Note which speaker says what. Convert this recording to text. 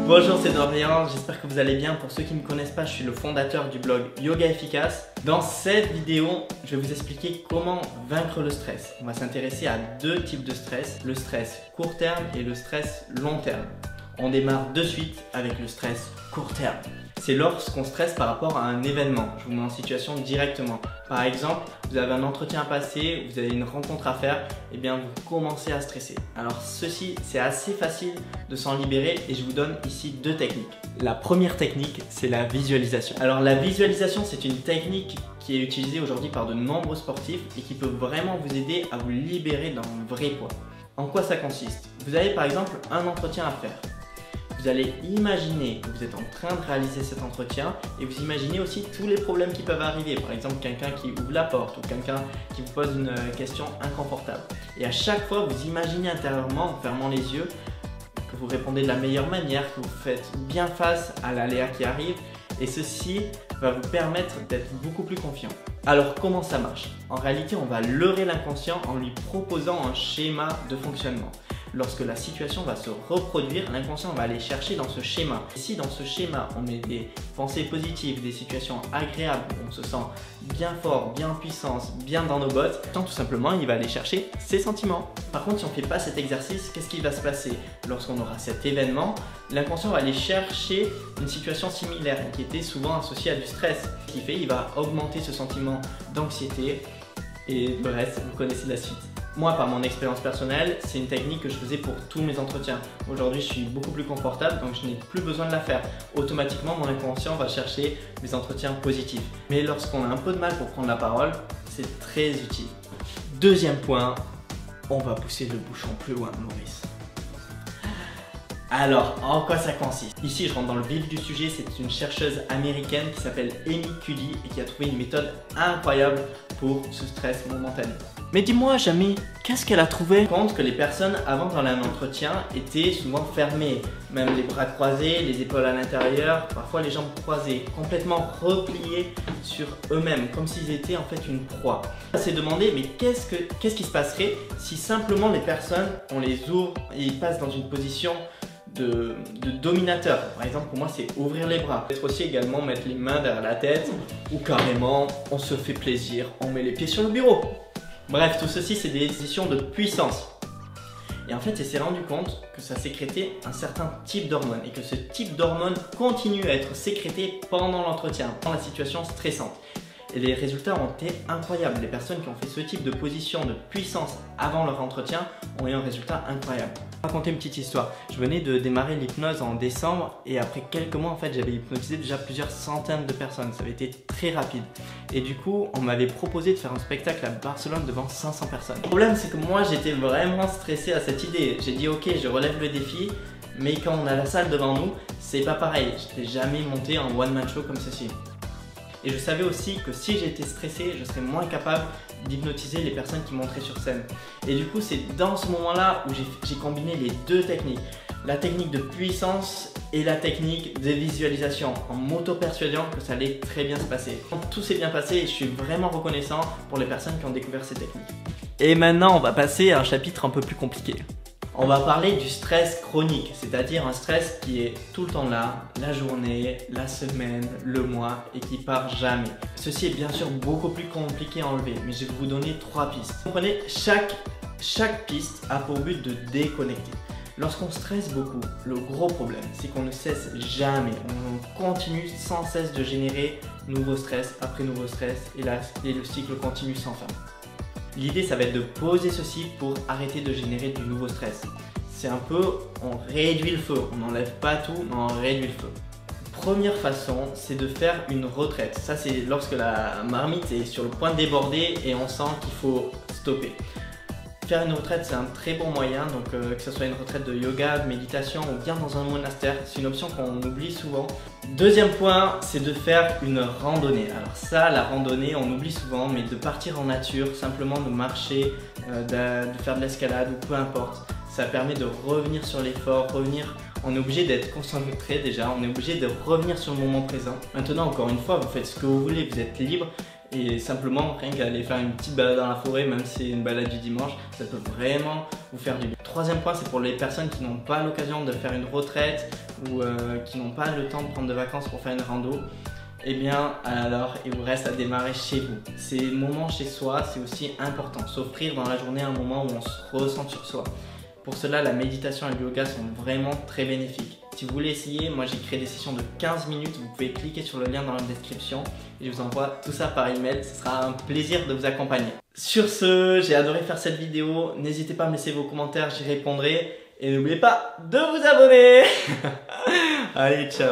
Speaker 1: Bonjour, c'est Dorian, j'espère que vous allez bien. Pour ceux qui ne me connaissent pas, je suis le fondateur du blog Yoga Efficace. Dans cette vidéo, je vais vous expliquer comment vaincre le stress. On va s'intéresser à deux types de stress, le stress court terme et le stress long terme. On démarre de suite avec le stress court terme. C'est lorsqu'on stresse par rapport à un événement. Je vous mets en situation directement. Par exemple, vous avez un entretien à passer, vous avez une rencontre à faire, et bien vous commencez à stresser. Alors ceci, c'est assez facile de s'en libérer et je vous donne ici deux techniques. La première technique, c'est la visualisation. Alors la visualisation, c'est une technique qui est utilisée aujourd'hui par de nombreux sportifs et qui peut vraiment vous aider à vous libérer d'un vrai poids. En quoi ça consiste? Vous avez par exemple un entretien à faire. Vous allez imaginer que vous êtes en train de réaliser cet entretien et vous imaginez aussi tous les problèmes qui peuvent arriver. Par exemple, quelqu'un qui ouvre la porte ou quelqu'un qui vous pose une question inconfortable. Et à chaque fois, vous imaginez intérieurement, en fermant les yeux, que vous répondez de la meilleure manière, que vous faites bien face à l'aléa qui arrive. Et ceci va vous permettre d'être beaucoup plus confiant. Alors comment ça marche? En réalité, on va leurrer l'inconscient en lui proposant un schéma de fonctionnement. Lorsque la situation va se reproduire, l'inconscient va aller chercher dans ce schéma. Et si dans ce schéma, on met des pensées positives, des situations agréables, où on se sent bien fort, bien en puissance, bien dans nos bottes, tout simplement, il va aller chercher ses sentiments. Par contre, si on ne fait pas cet exercice, qu'est-ce qui va se passer? Lorsqu'on aura cet événement, l'inconscient va aller chercher une situation similaire qui était souvent associée à du stress. Ce qui fait, il va augmenter ce sentiment d'anxiété et le reste, vous connaissez la suite. Moi, par mon expérience personnelle, c'est une technique que je faisais pour tous mes entretiens. Aujourd'hui, je suis beaucoup plus confortable, donc je n'ai plus besoin de la faire. Automatiquement, mon inconscient va chercher mes entretiens positifs. Mais lorsqu'on a un peu de mal pour prendre la parole, c'est très utile. Deuxième point, on va pousser le bouchon plus loin, Maurice. Alors, en quoi ça consiste? Ici, je rentre dans le vif du sujet. C'est une chercheuse américaine qui s'appelle Amy Cuddy et qui a trouvé une méthode incroyable pour ce stress momentané. Mais dis-moi, Jamie, qu'est-ce qu'elle a trouvé? Compte que les personnes avant d'aller à un entretien étaient souvent fermées, même les bras croisés, les épaules à l'intérieur, parfois les jambes croisées, complètement repliées sur eux-mêmes, comme s'ils étaient en fait une proie. On s'est demandé, mais qu'est-ce qui se passerait si simplement les personnes, on les ouvre et ils passent dans une position de dominateur. Par exemple, pour moi, c'est ouvrir les bras. Peut-être aussi également mettre les mains derrière la tête ou carrément, on se fait plaisir, on met les pieds sur le bureau. Bref, tout ceci, c'est des positions de puissance. Et en fait, elle s'est rendu compte que ça sécrétait un certain type d'hormones et que ce type d'hormones continue à être sécrété pendant l'entretien, pendant la situation stressante. Et les résultats ont été incroyables. Les personnes qui ont fait ce type de position de puissance avant leur entretien ont eu un résultat incroyable. Je vais raconter une petite histoire. Je venais de démarrer l'hypnose en décembre et après quelques mois, en fait, j'avais hypnotisé déjà plusieurs centaines de personnes. Ça avait été très rapide. Et du coup, on m'avait proposé de faire un spectacle à Barcelone devant 500 personnes. Le problème, c'est que moi, j'étais vraiment stressé à cette idée. J'ai dit, ok, je relève le défi, mais quand on a la salle devant nous, c'est pas pareil. Je n'étais jamais monté en one-man show comme ceci. Et je savais aussi que si j'étais stressé, je serais moins capable d'hypnotiser les personnes qui monteraient sur scène. Et du coup, c'est dans ce moment-là où j'ai combiné les deux techniques. La technique de puissance et la technique de visualisation en m'auto-persuadant que ça allait très bien se passer. Tout s'est bien passé et je suis vraiment reconnaissant pour les personnes qui ont découvert ces techniques. Et maintenant, on va passer à un chapitre un peu plus compliqué. On va parler du stress chronique, c'est-à-dire un stress qui est tout le temps là, la journée, la semaine, le mois et qui part jamais. Ceci est bien sûr beaucoup plus compliqué à enlever, mais je vais vous donner 3 pistes. Comprenez, chaque piste a pour but de déconnecter. Lorsqu'on stresse beaucoup, le gros problème, c'est qu'on ne cesse jamais. On continue sans cesse de générer nouveau stress après nouveau stress et le cycle continue sans fin. L'idée, ça va être de poser ceci pour arrêter de générer du nouveau stress. C'est un peu, on réduit le feu. On n'enlève pas tout, mais on réduit le feu. Première façon, c'est de faire une retraite. Ça, c'est lorsque la marmite est sur le point de déborder et on sent qu'il faut stopper. Faire une retraite, c'est un très bon moyen, donc que ce soit une retraite de yoga, de méditation ou bien dans un monastère, c'est une option qu'on oublie souvent. Deuxième point, c'est de faire une randonnée. Alors ça, la randonnée, on oublie souvent, mais de partir en nature, simplement de marcher, de faire de l'escalade ou peu importe, ça permet de revenir sur l'effort, on est obligé d'être concentré déjà, on est obligé de revenir sur le moment présent. Maintenant, encore une fois, vous faites ce que vous voulez, vous êtes libre. Et simplement, rien qu'aller faire une petite balade dans la forêt, même si c'est une balade du dimanche, ça peut vraiment vous faire du bien. Troisième point, c'est pour les personnes qui n'ont pas l'occasion de faire une retraite ou qui n'ont pas le temps de prendre de vacances pour faire une rando, eh bien alors il vous reste à démarrer chez vous. Ces moments chez soi, c'est aussi important, s'offrir dans la journée un moment où on se ressent sur soi. Pour cela, la méditation et le yoga sont vraiment très bénéfiques. Si vous voulez essayer, moi j'ai créé des sessions de 15 minutes, vous pouvez cliquer sur le lien dans la description et je vous envoie tout ça par email, ce sera un plaisir de vous accompagner. Sur ce, j'ai adoré faire cette vidéo, n'hésitez pas à me laisser vos commentaires, j'y répondrai et n'oubliez pas de vous abonner. Allez, ciao.